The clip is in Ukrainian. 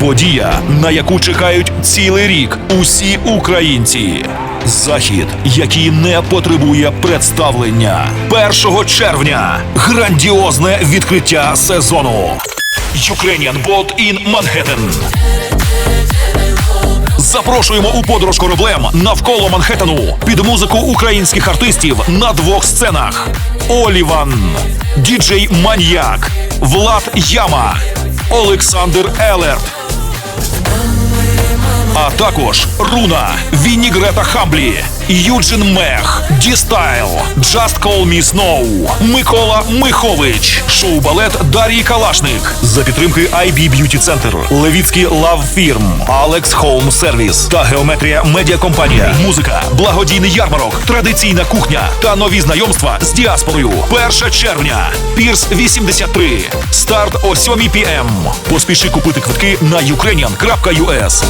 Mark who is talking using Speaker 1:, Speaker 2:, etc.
Speaker 1: Подія, на яку чекають цілий рік усі українці. Захід, який не потребує представлення. 1 червня грандіозне відкриття сезону. Ukrainian Boat in Manhattan. Запрошуємо у подорож кораблем навколо Манхеттену під музику українських артистів на 2 сценах. Оліван, діджей Маньяк, Влад Яма, Олександр Елерт. А також Руна, Вінігрета Хамблі, Юджин Мех, Дістайл, Just Call Me Snow, Микола Михович, шоу-балет Дар'ї Калашник за підтримки IB Beauty Center, Левіцький Love Firm, Alex Home Service та Геометрія Медіакомпанія. Музика, благодійний ярмарок, традиційна кухня та нові знайомства з діаспорою. 1 червня. Пірс 83. Старт о 7 p.m. Поспіши купити квитки на ukrainian.us.